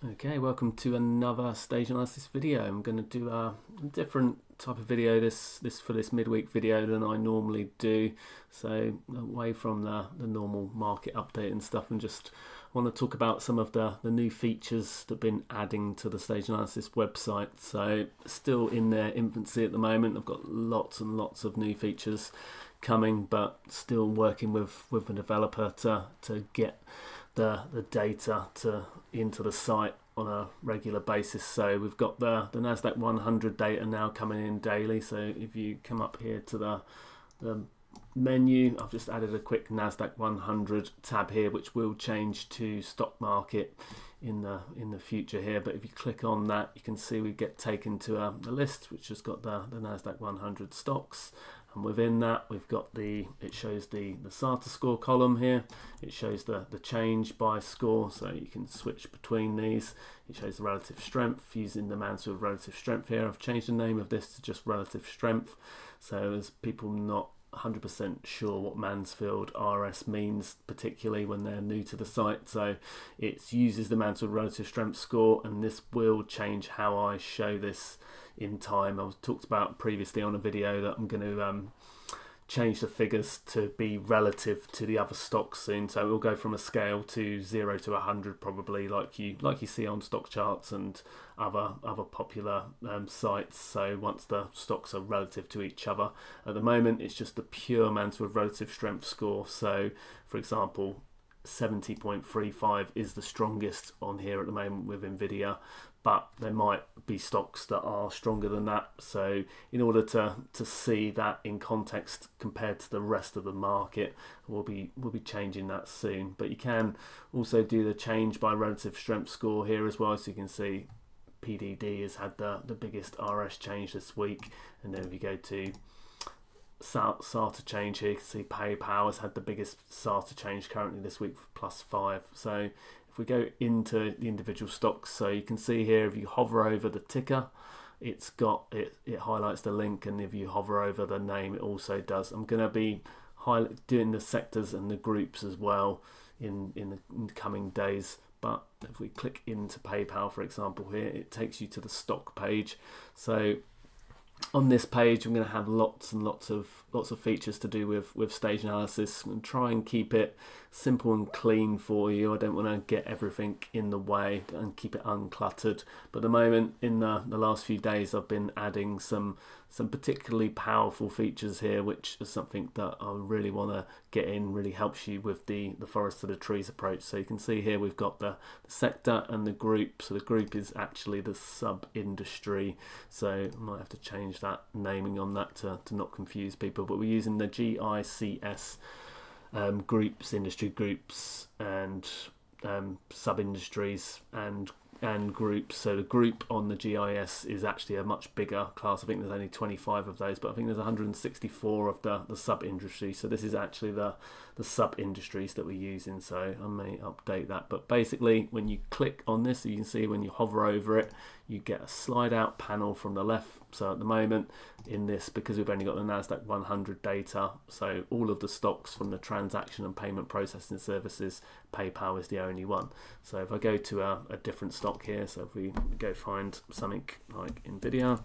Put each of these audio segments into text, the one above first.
Okay, welcome to another stage analysis video. I'm going to do a different type of video for this midweek video than I normally do. So away from the normal market update and stuff, and just want to talk about some of the new features that have been adding to the stage analysis website. So still in their infancy at the moment. I've got lots and lots of new features coming, but still working with a developer to get the data into the site on a regular basis. So we've got the Nasdaq 100 data now coming in daily. So if you come up here to the menu, I've just added a quick Nasdaq 100 tab here, which will change to stock market in the future here. But if you click on that, you can see we get taken to a list which has got the Nasdaq 100 stocks. And within that, we've got it shows the SATA score column here. It shows the change by score, so you can switch between these. It shows the relative strength using the Mansfield relative strength here. I've changed the name of this to just relative strength. So as people not 100% sure what Mansfield RS means, particularly when they're new to the site. So it uses the Mansfield relative strength score, and this will change how I show this in time. I was talked about previously on a video that I'm going to change the figures to be relative to the other stocks soon. So we'll go from a scale to 0 to 100, probably like you see on stock charts and other popular sites. So once the stocks are relative to each other, at the moment it's just the pure Mansfield relative strength score. So for example, 70.35 is the strongest on here at the moment with Nvidia, but there might be stocks that are stronger than that. So in order to see that in context compared to the rest of the market, we'll be changing that soon. But you can also do the change by relative strength score here as well. So you can see PDD has had the biggest RS change this week, and then if you go to SATA change here, you can see PayPal has had the biggest SATA change currently this week, +5. So if we go into the individual stocks, so you can see here if you hover over the ticker, it highlights the link, and if you hover over the name, it also does. I'm going to be doing the sectors and the groups as well in the coming days. But if we click into PayPal, for example, here, it takes you to the stock page. So on this page, I'm going to have lots and lots of features to do with stage analysis, and try and keep it simple and clean for you. I don't want to get everything in the way and keep it uncluttered. But at the moment, in the last few days, I've been adding some particularly powerful features here, which is something that I really want to get in. Really helps you with the forest to the trees approach. So you can see here we've got the sector and the group. So the group is actually the sub-industry. So I might have to change that naming on that to not confuse people. But we're using the GICS groups, industry groups, and sub-industries and groups. So the group on the GIS is actually a much bigger class. I think there's only 25 of those, but I think there's 164 of the sub-industries. So this is actually the sub-industries that we're using. So I may update that. But basically, when you click on this, you can see when you hover over it, you get a slide out panel from the left. So at the moment in this, because we've only got the Nasdaq 100 data, so all of the stocks from the transaction and payment processing services, PayPal is the only one. So if I go to a different stock here, so if we go find something like Nvidia,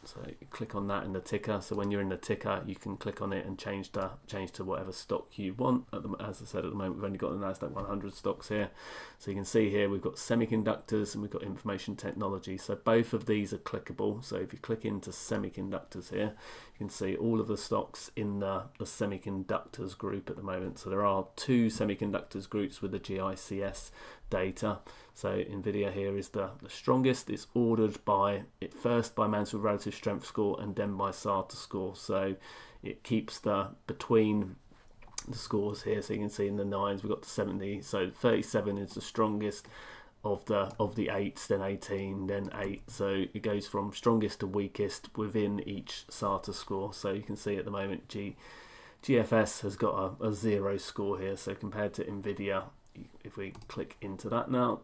so you click on that in the ticker. So when you're in the ticker, you can click on it and change to whatever stock you want. As I said, at the moment, we've only got the Nasdaq 100 stocks here. So you can see here we've got semiconductors and we've got information technology. So both of these are clickable. So if you click into semiconductors here, you can see all of the stocks in the semiconductors group at the moment. So there are 2 semiconductors groups with the GICS data. So Nvidia here is the strongest. It's ordered first by Mansfield relative strength score and then by SATA score. So it keeps between the scores here. So you can see in the 9s we've got the 70. So 37 is the strongest of the 8s, then 18, then 8. So it goes from strongest to weakest within each SATA score. So you can see at the moment GFS has got a 0 score here. So compared to Nvidia, if we click into that now,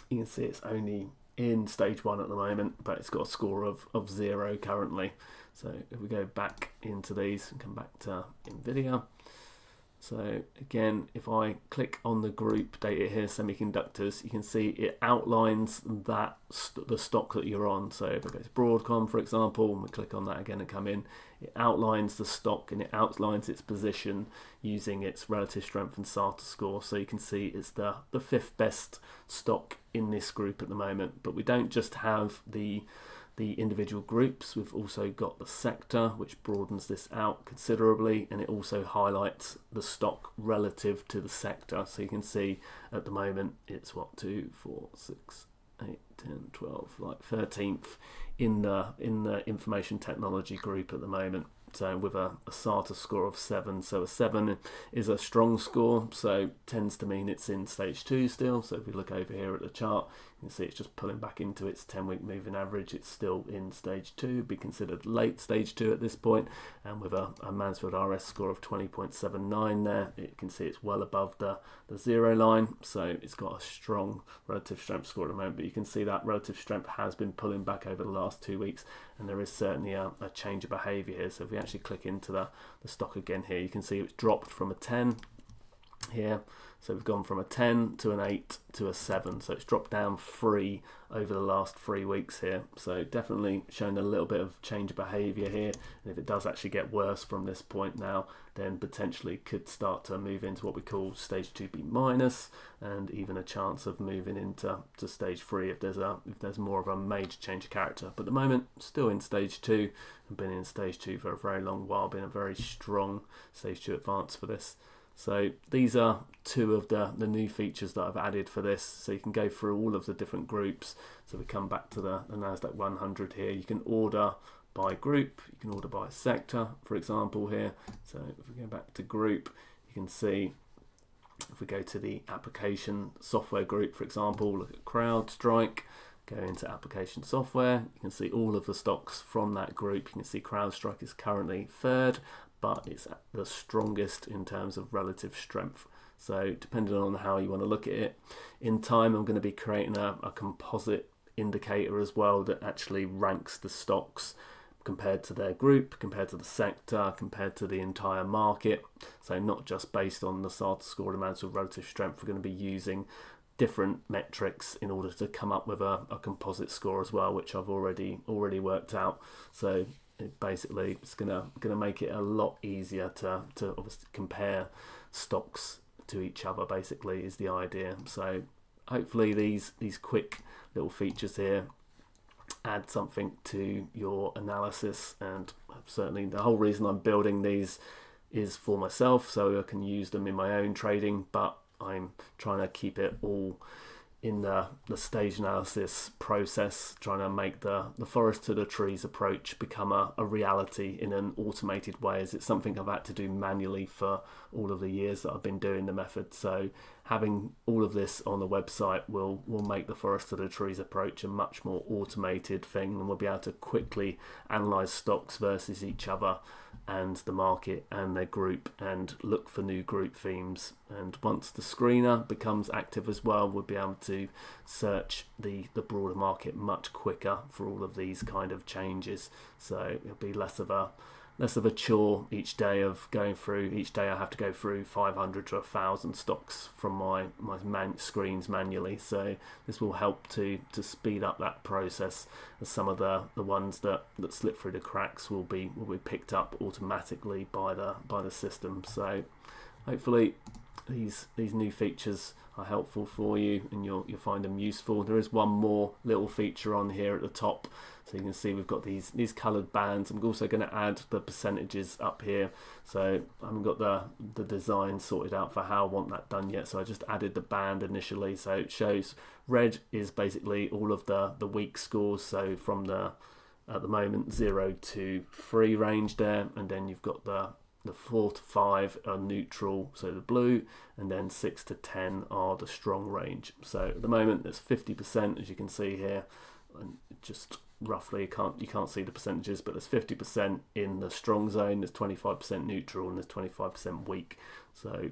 you can see it's only in stage 1 at the moment, but it's got a score of 0 currently. So if we go back into these and come back to Nvidia, So again, if I click on the group data here, semiconductors, you can see it outlines that the stock that you're on. So if I go to Broadcom, for example, and we click on that again and come in, it outlines the stock and it outlines its position using its relative strength and SATA score. So you can see it's the fifth best stock in this group at the moment. But we don't just have the individual groups, we've also got the sector, which broadens this out considerably, and it also highlights the stock relative to the sector. So you can see at the moment it's what, 2, 4, 6, 8, 10, 12, like 13th in the information technology group at the moment. So with a SATA score of 7, so a 7 is a strong score, so tends to mean it's in stage 2 still. So if we look over here at the chart, you can see it's just pulling back into its 10-week moving average. It's still in stage 2, be considered late stage 2 at this point. And with a Mansfield RS score of 20.79 there, you can see it's well above the 0 line. So it's got a strong relative strength score at the moment, but you can see that relative strength has been pulling back over the last 2 weeks, and there is certainly a change of behavior here. So if we actually click into the stock again here, you can see it's dropped from a 10 here. So we've gone from a 10 to an 8 to a 7. So it's dropped down 3 over the last 3 weeks here. So definitely showing a little bit of change of behavior here. And if it does actually get worse from this point now, then potentially could start to move into what we call stage 2B minus, and even a chance of moving into stage 3 if there's more of a major change of character. But at the moment, still in stage 2, and been in stage 2 for a very long while, been a very strong stage 2 advance for this. So these are 2 of the new features that I've added for this. So you can go through all of the different groups. So we come back to the NASDAQ 100 here. You can order by group, you can order by sector, for example here. So if we go back to group, you can see if we go to the application software group, for example, look at CrowdStrike, go into application software, you can see all of the stocks from that group. You can see CrowdStrike is currently 3rd, but it's the strongest in terms of relative strength. So depending on how you want to look at it, in time I'm going to be creating a composite indicator as well that actually ranks the stocks compared to their group, compared to the sector, compared to the entire market. So not just based on the SATA score amounts of relative strength, we're going to be using different metrics in order to come up with a composite score as well, which I've already worked out. So basically it's gonna make it a lot easier to obviously compare stocks to each other, basically, is the idea. So hopefully these quick little features here add something to your analysis, and certainly the whole reason I'm building these is for myself so I can use them in my own trading, but I'm trying to keep it all in the stage analysis process, trying to make the forest to the trees approach become a reality in an automated way, as it's something I've had to do manually for all of the years that I've been doing the method. So having all of this on the website will make the forest to the trees approach a much more automated thing, and we'll be able to quickly analyze stocks versus each other and the market and their group, and look for new group themes. And once the screener becomes active as well, we'll be able to search the broader market much quicker for all of these kind of changes. So it'll be less of a chore each day of going through. Each day I have to go through 500 to 1,000 stocks from my screens manually. So this will help to speed up that process, as some of the ones that slip through the cracks will be picked up automatically by the system. So hopefully these new features are helpful for you and you'll find them useful. There is one more little feature on here at the top, so you can see we've got these coloured bands. I'm also going to add the percentages up here, so I haven't got the design sorted out for how I want that done yet, so I just added the band initially. So it shows red is basically all of the week scores, so from at the moment 0 to 3 range there, and then you've got the 4 to 5 are neutral, so the blue, and then 6 to 10 are the strong range. So at the moment there's 50%, as you can see here, and just roughly you can't see the percentages, but there's 50% in the strong zone, there's 25% neutral, and there's 25% weak. So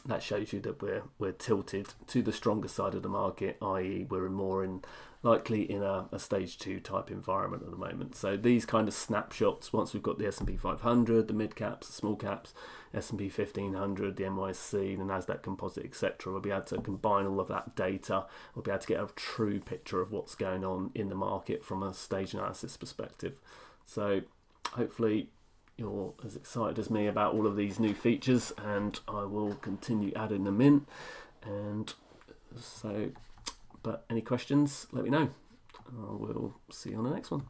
that shows you that we're tilted to the stronger side of the market, i.e. we're more in likely in a stage 2 type environment at the moment. So these kind of snapshots, once we've got the S&P 500, the mid caps, the small caps, S&P 1500, the NYSE, the Nasdaq Composite, etc., we'll be able to combine all of that data. We'll be able to get a true picture of what's going on in the market from a stage analysis perspective. So hopefully you're as excited as me about all of these new features, and I will continue adding them in. And so, but any questions, let me know. I will see you on the next one.